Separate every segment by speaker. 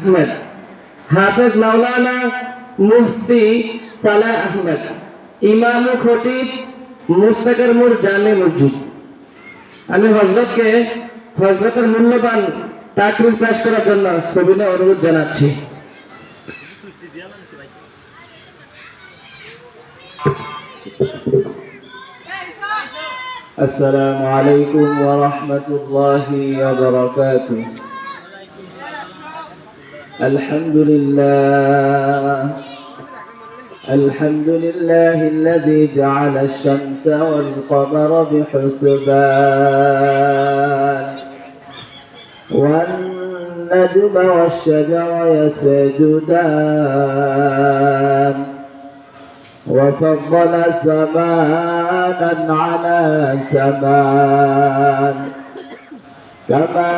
Speaker 1: আহমেদ, হাফেজ মাওলানা মুফতি সালাহ আহমেদ, ইমাম ও খতিব মুস্তাকের মুর জামে মসজিদ। আমি হযরতের মূল্যবান তাকরীর পেশ করার জন্য সবিনয় অনুরোধ জানাচ্ছি।
Speaker 2: السلام عليكم ورحمة الله وبركاته. الحمد لله الذي جعل الشمس والقمر بحسبان والنجم والشجر يسجدان وفضل زمانا على زمان كما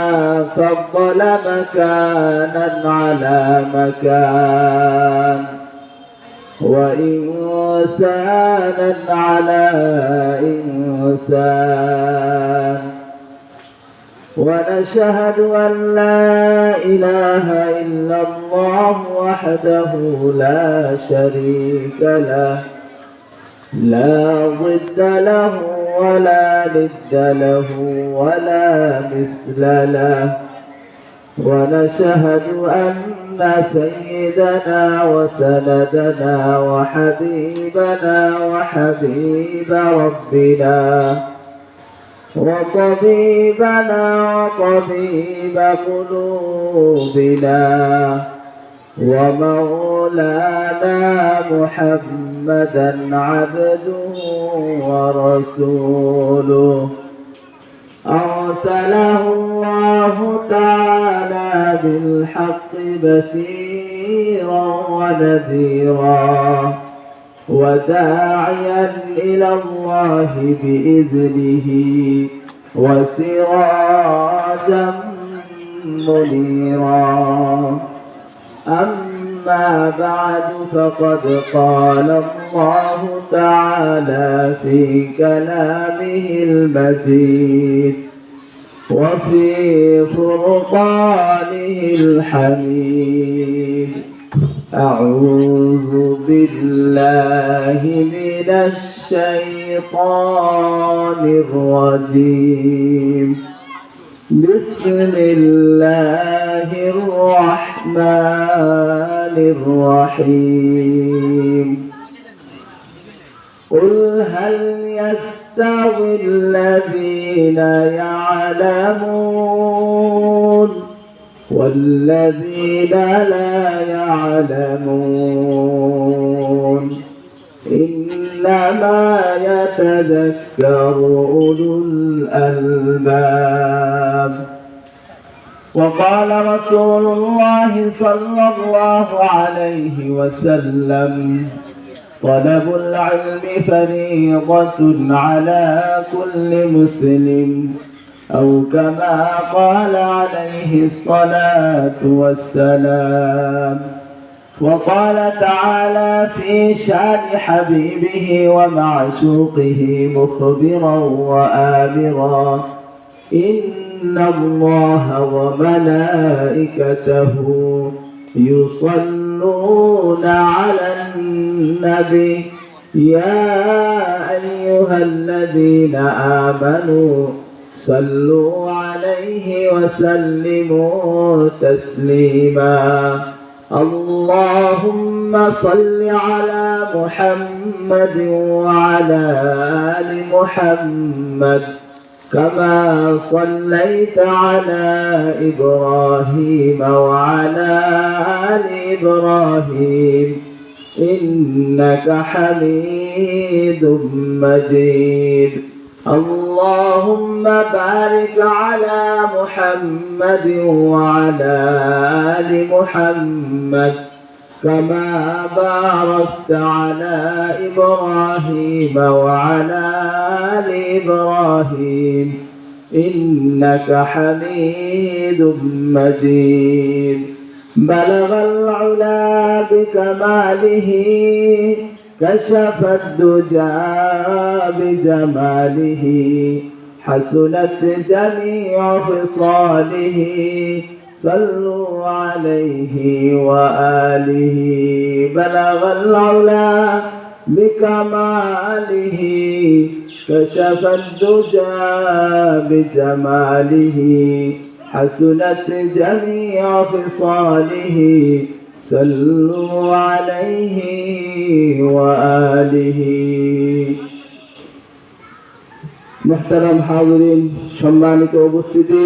Speaker 2: فضل مكانا على مكان وإنسانا على إنسان ونشهد أن لا إله إلا الله وحده لا شريك له لا ضد له ولا ند له ولا مثل له ونشهد أن سيدنا وسندنا وحبيبنا وحبيب ربنا وطبيبنا وطبيب قلوبنا ومولانا محمدا عبده ورسوله أرسله الله تعالى بالحق بشيرا ونذيرا وداعيا إلى الله بإذنه وسراجا منيرا. أما بعد فقد قال الله تعالى في كلامه المجيد وفي فرقانه الحميد. أعوذ بالله من الشيطان الرجيم. بسم الله الرحمن الرحيم. قل هل يستوي الذين يعلمون والذين لا يعلمون إنما يتذكر أولو الألباب. وقال رسول الله صلى الله عليه وسلم طلب العلم فريضة على كل مسلم أو كما قال عليه الصلاة والسلام. وقال تعالى في شان حبيبه ومعشوقه مخبرا وآمرا إن الله وملائكته يصلون على النبي يا أيها الذين آمنوا صلوا عليه وسلموا تسليما. اللهم صل على محمد وعلى آل محمد كما صليت على إبراهيم وعلى آل إبراهيم إنك حميد مجيد. اللهم بارك على محمد وعلى آل محمد كما باركت على إبراهيم وعلى آل إبراهيم إنك حميد مجيد. بلغ العلا بكماله كشف الدجى بجماله حسنت جميع خصاله صلوا عليه وآله بلغ العلا بكماله كشف الدجى بجماله حسنت جميع خصاله صلوا عليه وآله محترم حاضرين সম্মানিত উপস্থিতি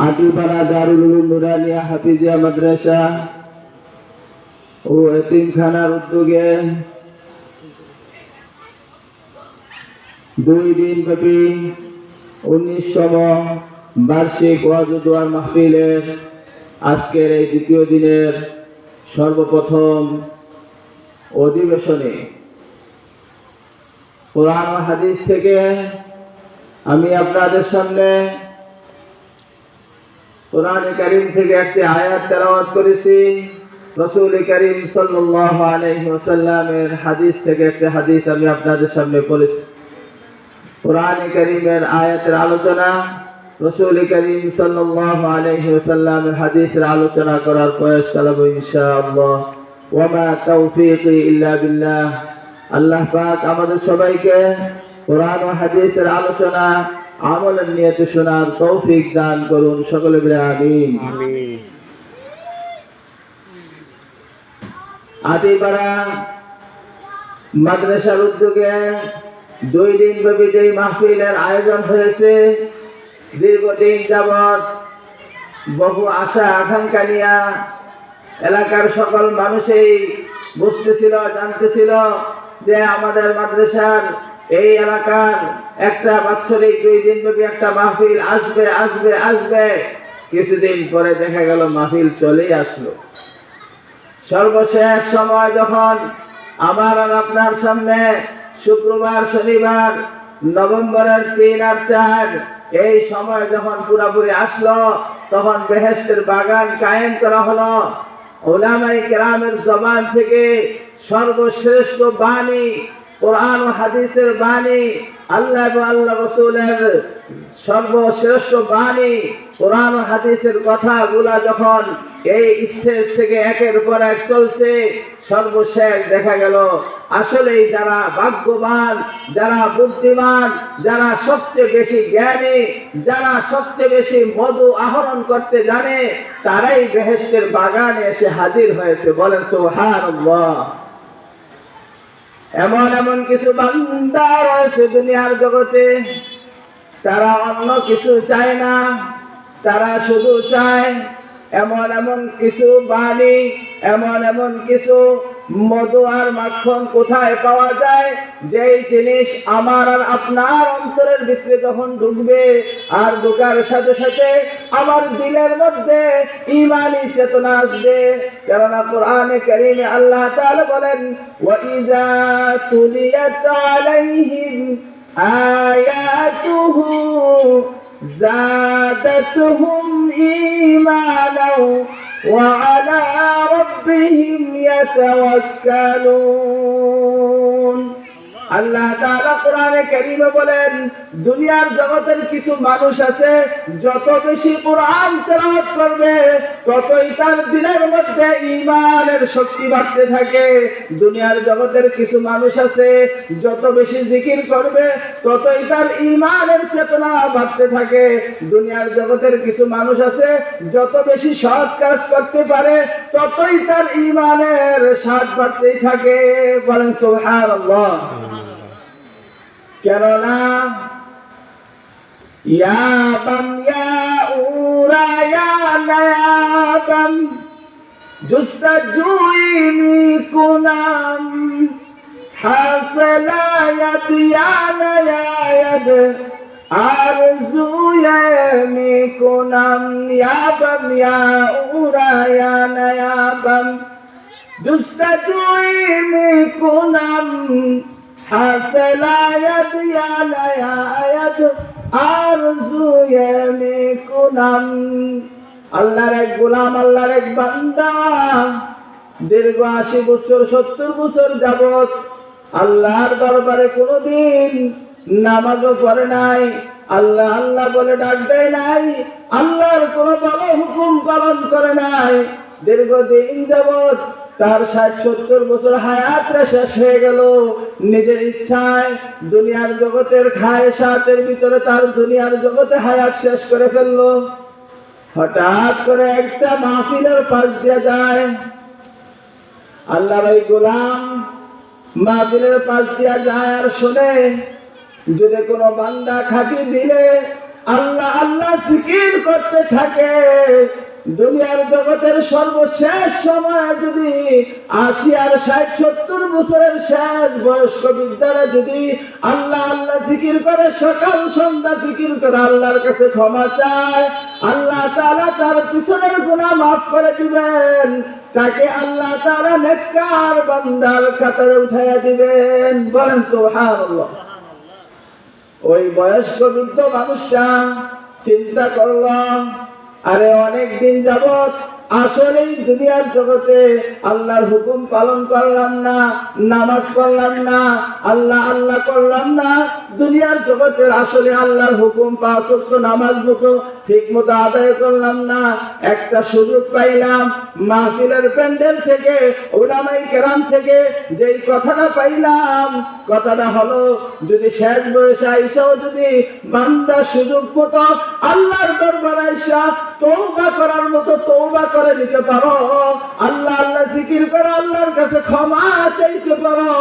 Speaker 2: আটিপাড়া দারুল উলুম নুরানিয়া হাফিজিয়া মাদ্রাসা ও এতিমখানার উদ্যোগে 2 দিন ব্যাপী 19তম বার্ষিক ওয়াজ ও দোয়ার মাহফিলের আজকের এই দ্বিতীয় দিনের সর্বপ্রথম অধিবেশনে কোরআন ও হাদিস থেকে আমি আপনাদের সামনে কোরআন কারীম থেকে একটি আয়াত তেলাওয়াত করেছি। রাসূল কারীম সাল্লাল্লাহু আলাইহি ওয়াসাল্লামের হাদিস থেকে একটি হাদিস আমি আপনাদের সামনে পড়েছি। কোরআন কারীমের আয়াতের আলোচনা, রাসূল কারীম সাল্লাল্লাহু আলাইহি ওয়াসাল্লামের হাদিসের আলোচনা করার প্রয়াস চালাবো ইনশাআল্লাহ। ওয়া মা তাওফীকি ইল্লা বিল্লাহ। আল্লাহ পাক আমাদের সবাইকে কোরআন ও হাদিসের আলোচনা আমলের নিয়তে শোনার তৌফিক দান করুন, সকলে বলে আমিন। আটিপাড়া মাদ্রাসার উদ্যোগে 2 দিন ব্যাপী যে মাহফিলের আয়োজন হয়েছে, দীর্ঘদিন যাবৎ বহু আশা আকাঙ্ক্ষা নিয়ে এলাকার সকল মানুষই বুঝতেছিল, জানতেছিল যে আমাদের মাদ্রাসার এই এলাকার একটা বাৎসরিক 2 দিন ব্যাপী একটা মাহফিল আসবে আসবে আসবে। কিছুদিন পরে দেখা গেল মাহফিল চলেই আসলো। সর্বশেষ সময় যখন আমার আর আপনার সামনে শুক্রবার শনিবার নভেম্বরের 3 আর 4 এই সময় যখন পুরোপুরি আসলো, তখন বেহেশতের বাগান কায়েম করা হলো। উলামায়ে কেরামের জবান থেকে সর্বশ্রেষ্ঠ বাণী, কোরআন ও হাদিসের বাণী, আল্লাহ এবং আল্লাহ রাসূলের সর্বশ্রেষ্ঠ বাণী, কোরআন ও হাদিসের কথাগুলা যখন এই স্টেজ থেকে একের পর এক চলছে, সর্বশেষ দেখা গেল আসলেই যারা ভাগ্যবান, যারা বুদ্ধিমান, যারা সবচেয়ে বেশি জ্ঞানী, যারা সবচেয়ে বেশি মধু আহরণ করতে জানে, তারাই বেহেশতের বাগানে এসে হাজির হয়েছে। বলেন সুবহানাল্লাহ। এমন এমন কিছু বান্দা রয়েছে দুনিয়ার জগতে, তারা অন্য কিছু চায় না, তারা শুধু চায় এমন এমন কিছু বাণী, এমন এমন কিছু মধু আর মাখন কোথায় পাওয়া যায়, যেই জিনিস আমার আর আপনার অন্তরের ভিতরে যখন ঢুকবে, আর ঢোকার সাথে সাথে আমার দিলের মধ্যে ঈমানী চেতনা আসবে। কেননা কোরআনে কারীমে আল্লাহ তাআলা বলেন, ওয়া ইযা তুলিয়াত আলাইহিম আয়াতুহু زادتهم إيمانا وعلى ربهم يتوكلون। আল্লাহ তাআলা কোরআনে কারীমে বলেন, দুনিয়ার জগতের কিছু মানুষ আছে, যত বেশি কোরআন তেলাওয়াত করবে ততই তার দিলের মধ্যে ঈমানের শক্তি বাড়তে থাকে। দুনিয়ার জগতের কিছু মানুষ আছে, যত বেশি জিকির করবে ততই তার ঈমানের চেতনা বাড়তে থাকে। দুনিয়ার জগতের কিছু মানুষ আছে, যত বেশি সৎ কাজ করতে পারে ততই তার ঈমানের স্বাদ বাড়তেই থাকে। বলেন সুবহানাল্লাহ। কেননা ইয়াবাম ইয়াউরা ইয়ানায়াবাম জুস্তাজুই মিকুনাম হাসালায়াত ইয়ানায়াদ আরজু মিকুনাম ইয়াবাম ইয়াউরা ইয়ানায়াবাম জুস্তাজুই মিকুনাম হাসালায়াত ইয়ানায়াদ আরজু মিকুনাম। আল্লাহর এক গোলাম, আল্লাহর এক বান্দা দীর্ঘ 80 বছর 70 বছর যাবত আল্লাহর দরবারে কোনোদিন নামাজও পড়ে নাই, আল্লাহ আল্লাহ বলে ডাক দেয় নাই, আল্লাহর কোনো বড় হুকুম পালন করে নাই। দীর্ঘদিন যাবৎ তার 60-70 বছর হায়াতটা শেষ হয়ে গেল। নিজের ইচ্ছায় দুনিয়ার জগতের খায়সাতের ভিতরে তার দুনিয়ার জগতে হায়াত শেষ করে ফেললো। হঠাৎ করে একটা মাহফিলের পাশ দিয়ে যায়, আল্লাহর ওই গোলাম মাহফিলের পাশ দিয়ে যায় আর শোনে, যদি কোনো বান্দা খাঁটি দিলে আল্লাহ আল্লাহ জিকির করতে থাকে, দুনিয়ার জগতের সর্বশেষ সময় যদি 80 আর 60-70 বছরের শেষ বয়স্ক বৃদ্ধারা যদি আল্লাহ আল্লাহ জিকির করে, সকাল সন্ধ্যা জিকির করে আল্লাহর কাছে ক্ষমা চায়, আল্লাহ তাআলা তার পিছনের গুনাহ মাফ করে দিবেন, তাকে আল্লাহ তাআলা নেককার বান্দার কাতারে উঠাইয়া দিবেন। বলেন সুবহানাল্লাহ। ওই বয়স্ক বৃদ্ধ মানুষটা চিন্তা করলাম, আরে অনেক দিন যাবত আসলেই দুনিয়ার জগতে আল্লাহর হুকুম পালন করলাম না, নামাজ পড়লাম না, আল্লাহ আল্লাহ করলাম না, দুনিয়ার জগতের আসলে আল্লাহর হুকুম 5 ওয়াক্ত নামাজ মতো ঠিক মতো আদায় করলাম না। একটা সুযোগ পাইলাম মাহফিলের প্যান্ডেল থেকে, উলামায়ে কেরাম থেকে যেই কথাটা পাইলাম, কথাটা হলো যদি শেষ বয়সে আইসাও যদি বান্দা সুযোগ মতো আল্লাহর দরবারে আইসা তওবা করার মতো তওবা করে নিতে পারো, আল্লাহ আল্লাহ জিকির করে আল্লাহর কাছে ক্ষমা চাইতে পারো,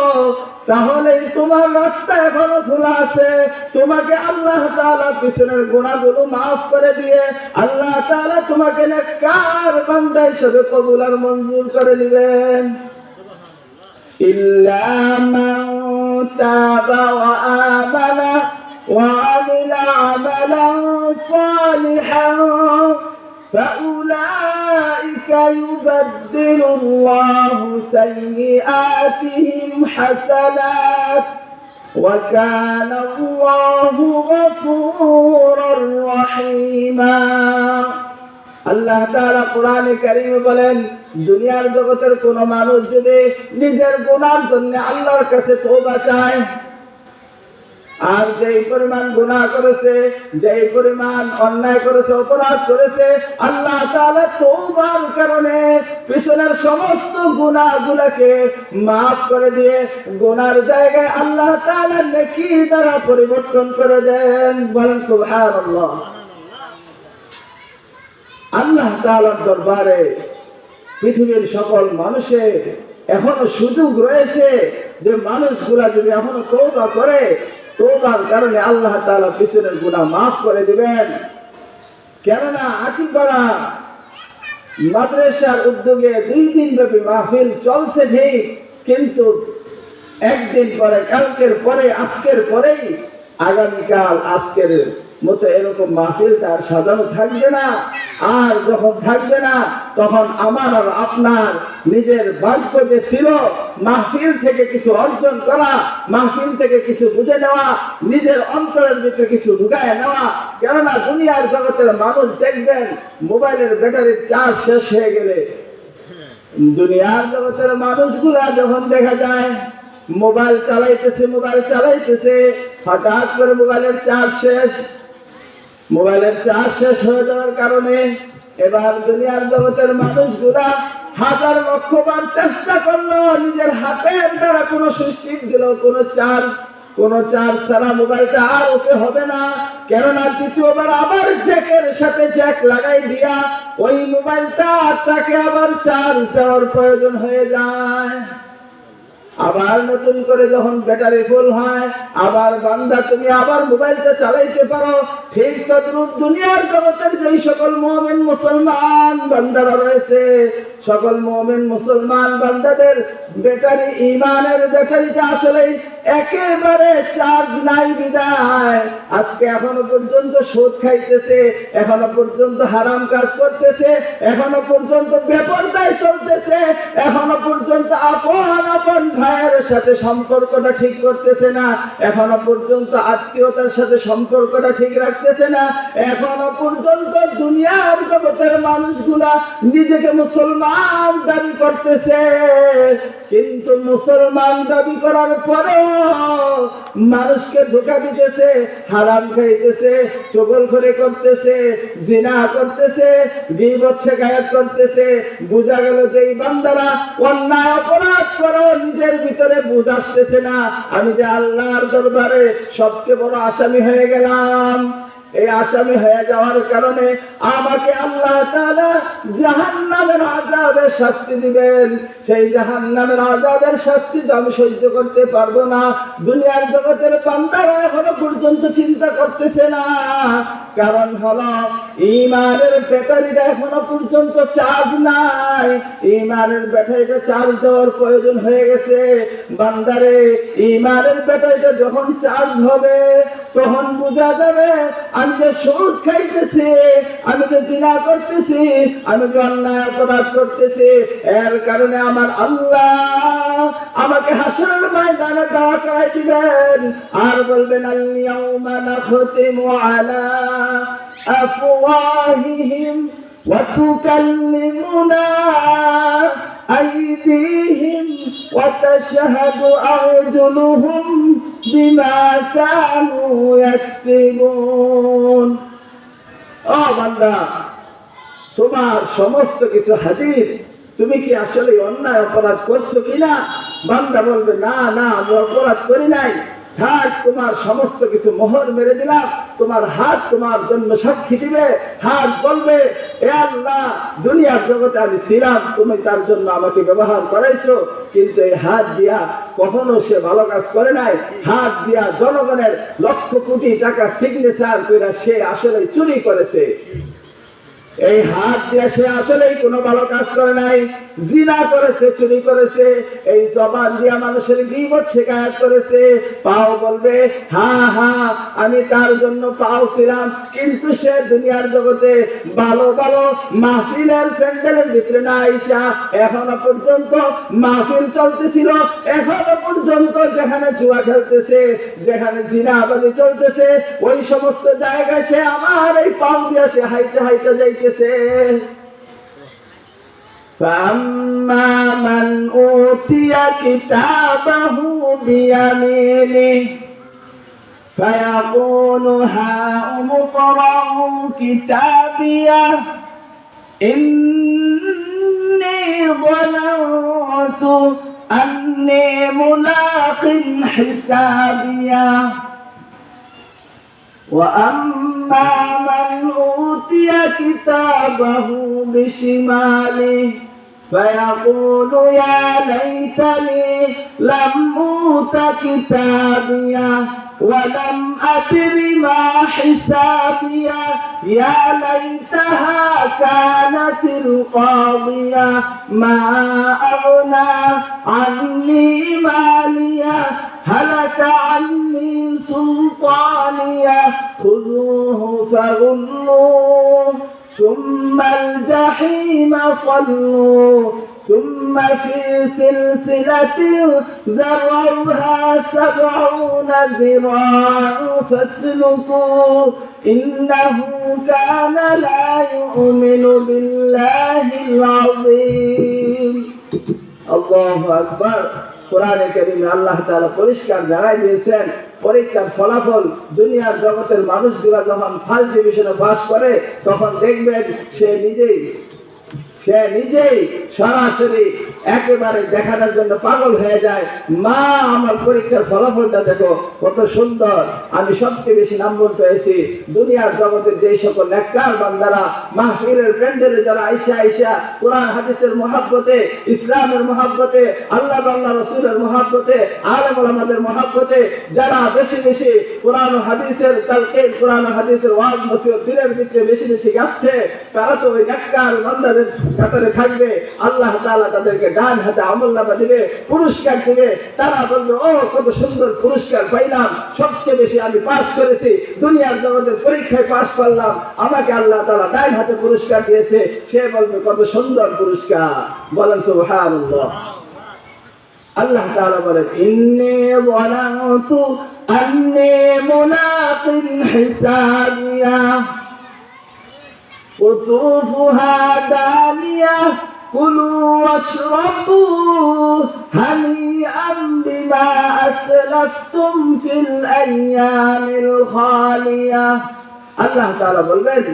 Speaker 2: তাহলে তোমার রাস্তা এখনো খোলা আছে। তোমাকে আল্লাহ তাআলা পিছনের গুনাহগুলো মাফ করে দিয়ে আল্লাহ তাআলা তোমাকে নেককার বান্দা হিসেবে কবুল আর মঞ্জুর করে নেবেন। ইল্লা মান তাবা ওয়া আমানা ওয়া আমিলা আমালান সালিহান فأولئك يبدل الله سيئاتهم حسنات وكان الله غفورا رحيما। আল্লাহ তাআলা কোরআনে কারীমে বলেন, দুনিয়ার জগতের কোন মানুষ যদি নিজের গুনার জন্য আল্লাহর কাছে তওবা চায়, আর যেই পরিমাণ গুনাহ করেছে, যেই পরিমাণ অন্যায় করেছে, অপরাধ করেছে, আল্লাহ তাআলা তওবার কারণে পিছনের সমস্ত গুনাহগুলোকে মাফ করে দিয়ে গুনার জায়গায় আল্লাহ তাআলা নেকি দ্বারা পরিবর্তন করে দেন। বলেন সুবহানাল্লাহ। আল্লাহ তাআলার দরবারে পৃথিবীর সকল মানুষের এখনো সুযোগ রয়েছে যে মানুষগুলা যদি এখনো তওবা করে, তওবার কারণে আল্লাহ তাআলা পিছনের গুনাহ মাফ করে দিবেন। কেননা আকিপাড়া মাদ্রাসার উদ্যোগে 2 দিন ব্যাপী মাহফিল চলছে ঠিক, কিন্তু একদিন পরে, কালকের পরে, আজকের পরেই আগামীকাল আজকের মতো এরকম মাহফিল তার সাজানো থাকবে না। আর যখন থাকবে না তখন আমার আর আপনার নিজের ভাগ্য যে ছিল মাহফিল থেকে কিছু অর্জন করা, মাহফিল থেকে কিছু বুঝে নেওয়া, নিজের অন্তরের ভিতরে কিছু ঢুকায় নেওয়া। কেননা দুনিয়ার জগতের মানুষ দেখবেন মোবাইলের ব্যাটারির চার্জ শেষ হয়ে গেলে, দুনিয়ার জগতের মানুষগুলা যখন দেখা যায় মোবাইল চালাইতেছে, হঠাৎ করে মোবাইলের চার্জ শেষ হয়ে যাওয়ার কারণে এবার দুনিয়ার জগতের মানুষগুলা 1000 লক্ষ বার চেষ্টা করলো নিজের হাতের দ্বারা কোনো সুইচ দিল, কোনো চার্জ ছাড়া মোবাইলটা আর ওকে হবে না। কেননা দ্বিতীয়বার আবার জ্যাকের সাথে জ্যাক লাগাই দিয়া ওই মোবাইলটা তাকে আবার চার্জ দেওয়ার প্রয়োজন হয়ে যায়। আবার নতুন করে যখন ব্যাটারি ফুল হয়, আবার বান্দা তুমি আবার মোবাইলটা চালাইতে পারো। ঠিক তদ্রূপ দুনিয়ার জগতের যেই সকল মুমিন মুসলমান বান্দারা রয়েছে, সকল মুমিন মুসলমান বান্দাদের ব্যাটারি, ঈমানের ব্যাটারিটা আসলে একেবারে চার্জ নাই বিদায় আজকে এখনো পর্যন্ত সুদ খাইতেছে, এখনো পর্যন্ত হারাম কাজ করতেছে, এখনো পর্যন্ত বেপরদায় চলতেছে, এখনো পর্যন্ত আপন ভাইয়ের সাথে সম্পর্কটা ঠিক করতেছে না, এখনো পর্যন্ত আত্মীয়তার সাথে সম্পর্কটা ঠিক রাখতেছে না, এখনো পর্যন্ত দুনিয়ার জগতের মানুষগুলা নিজেকে মুসলমান মুসলমান দাবি করতেছে, কিন্তু মুসলমান দাবি করার পরেও মানুষকে ধোঁকা দিতেছে, হারাম খাইতেছে, চগলখড়ি করতেছে, জিনা করতেছে, গীবত শিকায়াত করতেছে। বোঝা গেল যে এই বান্দারা অন্যায় অপরাধ করো, নিজের ভিতরে বুঝ আসতেছে না, আমি যে আল্লাহর দরবারে সবচেয়ে বড় আসামি হয়ে গেলাম। এই আসামি হয়ে যাওয়ার কারণে আমাকে আল্লাহ তাআলা জাহান্নামের আযাবের শাস্তি দিবেন। সেই জাহান্নামের আযাবের শাস্তি তো আমি সহ্য করতে পারবো না। দুনিয়ার জগতের বান্দারা এখনো পর্যন্ত চিন্তা করতেছে না, কারণ হলো ঈমানের ব্যাটারিটা এখনো পর্যন্ত চার্জ নাই। ঈমানের ব্যাটারিটা চার্জ দেওয়ার প্রয়োজন হয়ে গেছে। বান্দারে, ঈমানের ব্যাটারিটা যখন চার্জ হবে তখন বোঝা যাবে আমি যে সুদ খাইতেছি, আমি যে জিনা করতেছি, আমি যে অন্যায় অপরাধ করতেছি, এর কারণে আমার আল্লাহ আমাকে হাসরের ময়দানে দাঁড়া করাই দিবেন। আর বলবেন আল-ইয়াউমা নাখতিমু আলা আফওয়াহিহিম ওয়া তুকাল্লিমুনা আইদিহিম ওয়া তাশহাদু আরজুলুহুম বিমা কানু ইয়াকসিবুন। ও বান্দা, তোমার সমস্ত কিছু হাজির, তুমি কি আসলে অন্যায় অপরাধ করছো কিনা? বান্দা বলবে না না, আমি অপরাধ করি নাই। থাক, তোমার সমস্ত কিছু মোহর মেরে দিলাম। তোমার হাত তোমার জন্য সাক্ষী দিবে। হাত বলবে, এ আল্লাহ, দুনিয়ার জগতে আমি ছিলাম, তুমি তার জন্য আমাকে ব্যবহার করাইছো, কিন্তু এই হাত দিয়া কখনো সে ভালো কাজ করে নাই। হাত দিয়া জনগণের লক্ষ কোটি টাকা সিগনেচার করে সে আসলে চুরি করেছে। এই হাত দিয়ে সে আসলেই কোনো ভালো কাজ করে নাই, জিনা করেছে, চুরি করেছে। এই জবান দিয়া মানুষের গীবত শিকায়াত করেছে। পাও বলবে, হ্যাঁ হ্যাঁ, আমি তার জন্য পাও ছিলাম, কিন্তু সে দুনিয়ার জগতে ভালো ভালো মাহফিলের প্যান্ডেলের ভিতরে না আইসা এখনো পর্যন্ত মাহফিল চলতেছিল, এখনো পর্যন্ত যেখানে জুয়া খেলতেছে, যেখানে জিনা আবাদি চলতেছে, ওই সমস্ত জায়গায় সে আমার এই পাও দিয়া সে হাইতে হাইতে যাইতেছে। فأما من أوتي كتابه بيمينه فيقول هاؤم اقرءوا كتابيه إني ظننت أني ملاق حسابيه وأما من أوتي كتابه بشماله فيقول يا ليتني لم أوت كتابيه ولم أدر ما حسابيه يا ليتها كانت القاضية ما أغنى عني ماليه هلك عني سلطانيه خذوه فغلوه ثم الجحيم صلوا ثم في سلسلة ذرعها 70 ذراعا فاسلكوه إنه كان لا يؤمن بالله العظيم الله أكبر। কোরআনে কারীমে আল্লাহ তাআলা পরিষ্কার জানাই দিয়েছেন, পরীক্ষার ফলাফল দুনিয়ার জগতের মানুষগুলো যখন ফার্স্ট ডিভিশনে পাস করে তখন দেখবেন সে নিজেই সরাসরি একেবারে দেখানোর জন্য পাগল হয়ে যায়। মা, আমার পরীক্ষার ফলাফলটা দেখো কত সুন্দর, আমি সবচেয়ে বেশি নম্বর পেয়েছি। দুনিয়ার জগতের যেই সকল নেককার বান্দারা মাহফিলের প্যান্ডেলে যারা আইসা কোরআন হাদিসের মহব্বতে, ইসলামের মহব্বতে, আল্লাহ আল্লাহ রাসূলের মহব্বতে, আলেম ওলামাদের মহব্বতে যারা বেশি বেশি কোরআন হাদিসের তালকিন, কোরআন হাদিসের ওয়াজ নসিহত দিনের ভিতরে বেশি বেশি গাচ্ছে, তারা তো ওই নেককার বান্দাদের কাতারে থাকবে। আল্লাহ তাআলা তাদেরকে ডান হাতে আমলনামা দিবে, পুরস্কার দিবে। তারা বলবে, ও কত সুন্দর পুরস্কার পাইলাম, সবচেয়ে বেশি আমি পাস করেছি, দুনিয়ার জগতের পরীক্ষায় পাস করলাম, আমাকে আল্লাহ তাআলা ডান হাতে পুরস্কার দিয়েছে। সে বলবে, কত সুন্দর পুরস্কার, বলেন সুবহানাল্লাহ। আল্লাহ তাআলা বলেন, ইন্নী যালামতু আন্নী মুলাকিন হিসাবিয়া قطوفها دانية كلوا واشربوا هنيئا بما أسلفتم في الأيام الخالية আল্লাহ তাআলা বলবেন,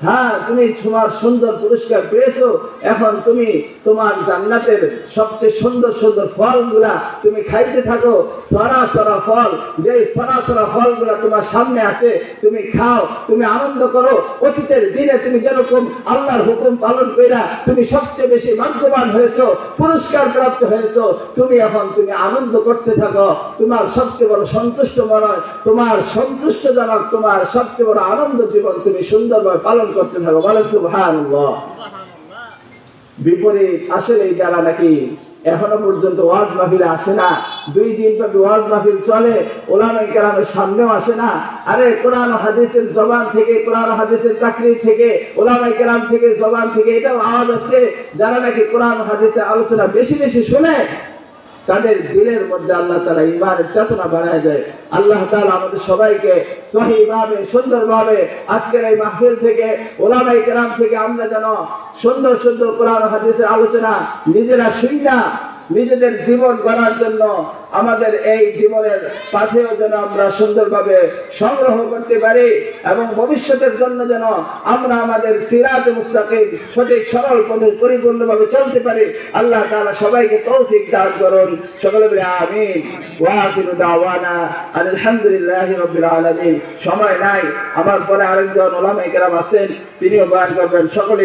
Speaker 2: হ্যাঁ তুমি তোমার সুন্দর পুরস্কার পেয়েছো, এখন তুমি তোমার জান্নাতের সবচেয়ে সুন্দর সুন্দর ফলগুলা তুমি খাইতে থাকো। সরা সরা ফল, যে সরা সরা ফলগুলা তোমার সামনে আছে তুমি খাও, তুমি আনন্দ করো। অতীতের দিনে তুমি যেরকম আল্লাহর হুকুম পালন কইরা তুমি সবচেয়ে বেশি ভাগ্যবান হয়েছো, পুরস্কার প্রাপ্ত হয়েছো, তুমি এখন তুমি আনন্দ করতে থাকো। তোমার সবচেয়ে বড় সন্তুষ্ট মনে হয়, তোমার সন্তুষ্টজনক, তোমার সবচেয়ে বড় আনন্দ জীবন তুমি সুন্দরভাবে পালন করতে থাকো। বলেন সুবহানাল্লাহ। বিপরীত আসলে যারা নাকি এখনো পর্যন্ত ওয়াজ মাহফিলে আসে না, 2 দিন ব্যাপী ওয়াজ মাহফিল চলে, ওলামায়ে কেরামের সামনেও আসে না, আরে কোরআন হাদিসের জবান থেকে, কোরআন হাদিসের তাকরীর থেকে, ওলামায়ে কেরাম থেকে জবান থেকে এটাও আওয়াজ আছে, যারা নাকি কোরআন হাদিসের আলোচনা বেশি বেশি শুনে তাদের দিলের মধ্যে আল্লাহ তাআলা ঈমানের চেতনা বাড়ায় দেয়। আল্লাহ তাআলা আমাদের সবাইকে সহিভাবে সুন্দরভাবে আজকের এই মাহফিল থেকে, ওলামায়ে কেরাম থেকে আমরা যেন সুন্দর সুন্দর কোরআন হাদিসের আলোচনা নিজেরা শুনি, নিজেদের জীবন গড়ার জন্য আমাদের এই জীবনের পাথেও যেন আমরা সুন্দরভাবে সংগ্রহ করতে পারি এবং ভবিষ্যতের জন্য যেন আমরা আমাদের সিরাতে মুস্তাকিম সঠিক সরল পথে পরিপূর্ণভাবে চলতে পারি। আল্লাহ তাআলা সবাইকে তৌফিক দান করুন। সকলে বলি আমিন। ওয়া আখিরু দাওয়ানা আলহামদুলিল্লাহি রাব্বিল আলামিন। সময় নাই, আমার পরে আরেকজন ওলামায়ে কেরাম আছেন, তিনিও বয়ান করবেন। সকলে